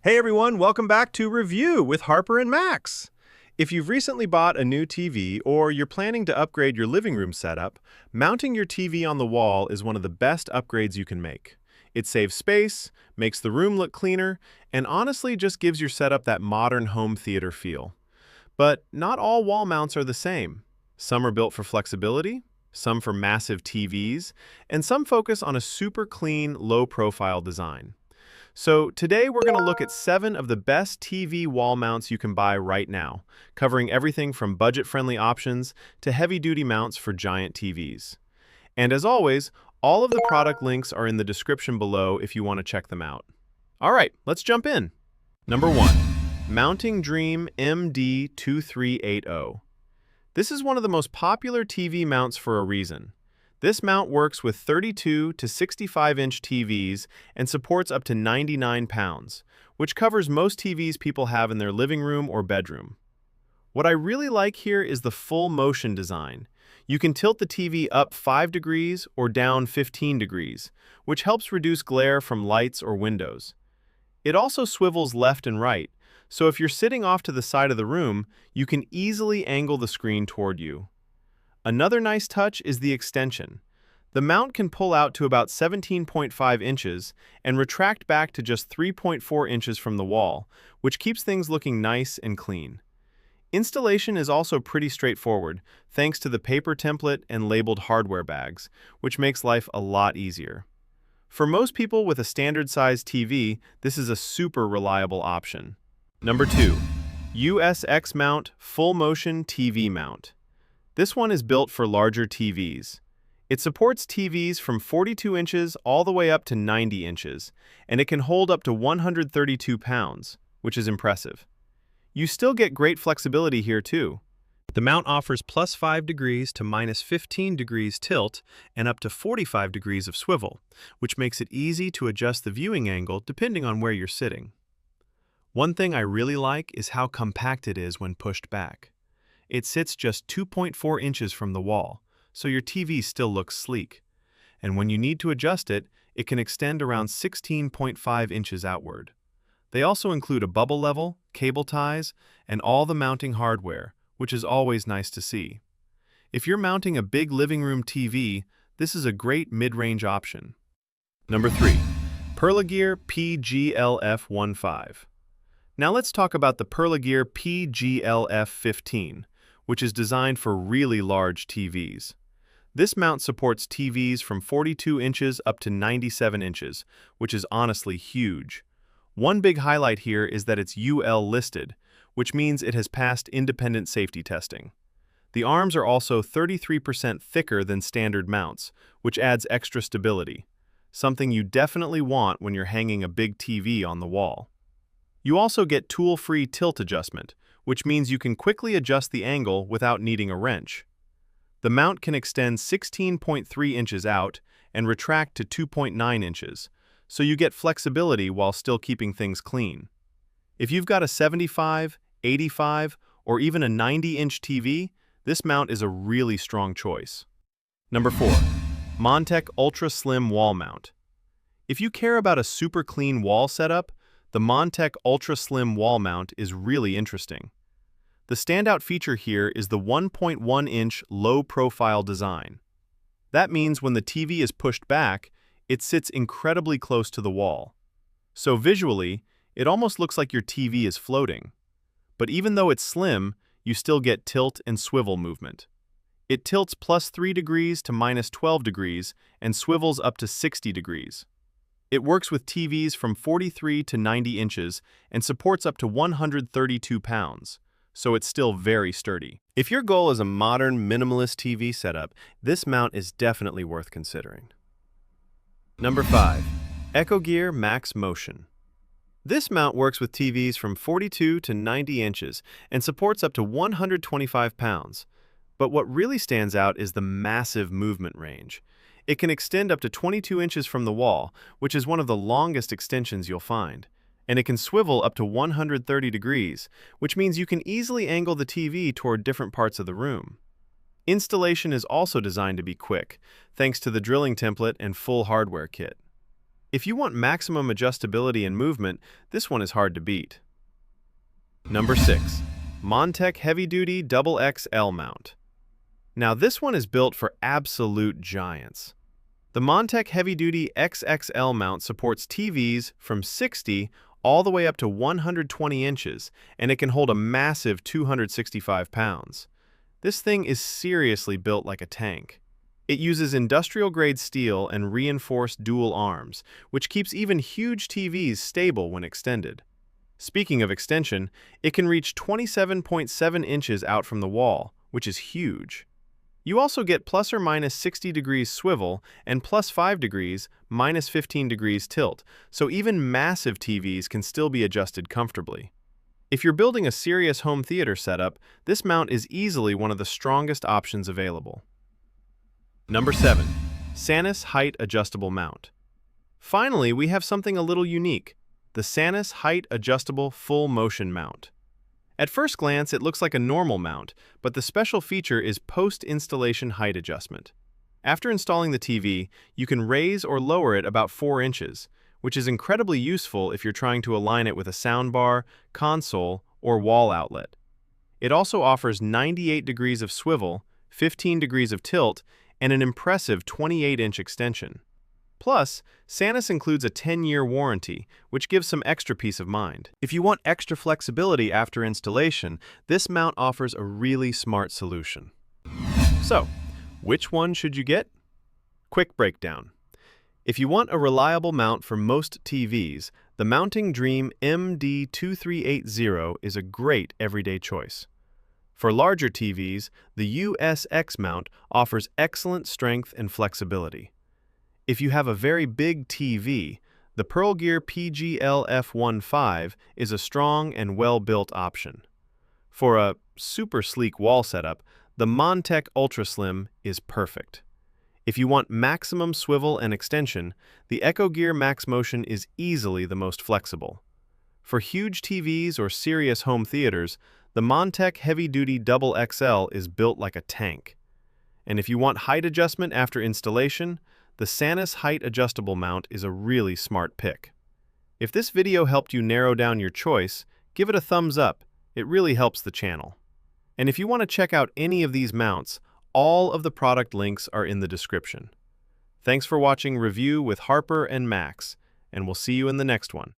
Hey everyone, welcome back to Review with Harper and Max. If you've recently bought a new TV or you're planning to upgrade your living room setup, mounting your TV on the wall is one of the best upgrades you can make. It saves space, makes the room look cleaner, and honestly just gives your setup that modern home theater feel. But not all wall mounts are the same. Some are built for flexibility, some for massive TVs, and some focus on a super clean, low-profile design. So today we're going to look at 7 of the best TV wall mounts you can buy right now, covering everything from budget-friendly options to heavy-duty mounts for giant TVs. And as always, all of the product links are in the description below if you want to check them out. All right, let's jump in. Number 1. Mounting Dream MD2380. This is one of the most popular TV mounts for a reason. This mount works with 32 to 65-inch TVs and supports up to 99 pounds, which covers most TVs people have in their living room or bedroom. What I really like here is the full motion design. You can tilt the TV up 5 degrees or down 15 degrees, which helps reduce glare from lights or windows. It also swivels left and right, so if you're sitting off to the side of the room, you can easily angle the screen toward you. Another nice touch is the extension. The mount can pull out to about 17.5 inches and retract back to just 3.4 inches from the wall, which keeps things looking nice and clean. Installation is also pretty straightforward, thanks to the paper template and labeled hardware bags, which makes life a lot easier. For most people with a standard-sized TV, this is a super reliable option. Number 2. USX Mount Full Motion TV Mount. This one is built for larger TVs. It supports TVs from 42 inches all the way up to 90 inches, and it can hold up to 132 pounds, which is impressive. You still get great flexibility here too. The mount offers plus 5 degrees to minus 15 degrees tilt and up to 45 degrees of swivel, which makes it easy to adjust the viewing angle depending on where you're sitting. One thing I really like is how compact it is when pushed back. It sits just 2.4 inches from the wall, so your TV still looks sleek. And when you need to adjust it, it can extend around 16.5 inches outward. They also include a bubble level, cable ties, and all the mounting hardware, which is always nice to see. If you're mounting a big living room TV, this is a great mid-range option. Number 3. Perlegear PGLF15. Now let's talk about the Perlegear PGLF15. Which is designed for really large TVs. This mount supports TVs from 42 inches up to 97 inches, which is honestly huge. One big highlight here is that it's UL listed, which means it has passed independent safety testing. The arms are also 33% thicker than standard mounts, which adds extra stability, something you definitely want when you're hanging a big TV on the wall. You also get tool-free tilt adjustment, which means you can quickly adjust the angle without needing a wrench. The mount can extend 16.3 inches out and retract to 2.9 inches, so you get flexibility while still keeping things clean. If you've got a 75, 85, or even a 90-inch TV, this mount is a really strong choice. Number 4. Montek Ultra Slim Wall Mount. If you care about a super clean wall setup, the Montek Ultra Slim Wall Mount is really interesting. The standout feature here is the 1.1-inch low-profile design. That means when the TV is pushed back, it sits incredibly close to the wall. So visually, it almost looks like your TV is floating. But even though it's slim, you still get tilt and swivel movement. It tilts plus 3 degrees to minus 12 degrees and swivels up to 60 degrees. It works with TVs from 43 to 90 inches and supports up to 132 pounds, so it's still very sturdy. If your goal is a modern, minimalist TV setup, this mount is definitely worth considering. Number 5. Echogear MaxMotion. This mount works with TVs from 42 to 90 inches and supports up to 125 pounds. But what really stands out is the massive movement range. It can extend up to 22 inches from the wall, which is one of the longest extensions you'll find. And it can swivel up to 130 degrees, which means you can easily angle the TV toward different parts of the room. Installation is also designed to be quick, thanks to the drilling template and full hardware kit. If you want maximum adjustability and movement, this one is hard to beat. Number 6. Montek Heavy Duty XXL Mount. Now this one is built for absolute giants. The Montek Heavy Duty XXL mount supports TVs from 60 all the way up to 120 inches, and it can hold a massive 265 pounds. This thing is seriously built like a tank. It uses industrial-grade steel and reinforced dual arms, which keeps even huge TVs stable when extended. Speaking of extension, it can reach 27.7 inches out from the wall, which is huge. You also get plus or minus 60 degrees swivel and plus 5 degrees, minus 15 degrees tilt, so even massive TVs can still be adjusted comfortably. If you're building a serious home theater setup, this mount is easily one of the strongest options available. Number 7. Sanus Height Adjustable Mount. Finally, we have something a little unique, the Sanus Height Adjustable Full Motion Mount. At first glance, it looks like a normal mount, but the special feature is post-installation height adjustment. After installing the TV, you can raise or lower it about 4 inches, which is incredibly useful if you're trying to align it with a soundbar, console, or wall outlet. It also offers 98 degrees of swivel, 15 degrees of tilt, and an impressive 28-inch extension. Plus, Sanus includes a 10-year warranty, which gives some extra peace of mind. If you want extra flexibility after installation, this mount offers a really smart solution. So, which one should you get? Quick breakdown. If you want a reliable mount for most TVs, the Mounting Dream MD2380 is a great everyday choice. For larger TVs, the USX mount offers excellent strength and flexibility. If you have a very big TV, the Perlegear PGL-F15 is a strong and well-built option. For a super sleek wall setup, the Montek Ultra Slim is perfect. If you want maximum swivel and extension, the Echogear MaxMotion is easily the most flexible. For huge TVs or serious home theaters, the Montek Heavy Duty XXL is built like a tank. And if you want height adjustment after installation, the Sanus Height Adjustable Mount is a really smart pick. If this video helped you narrow down your choice, give it a thumbs up. It really helps the channel. And if you want to check out any of these mounts, all of the product links are in the description. Thanks for watching Review with Harper and Max, and we'll see you in the next one.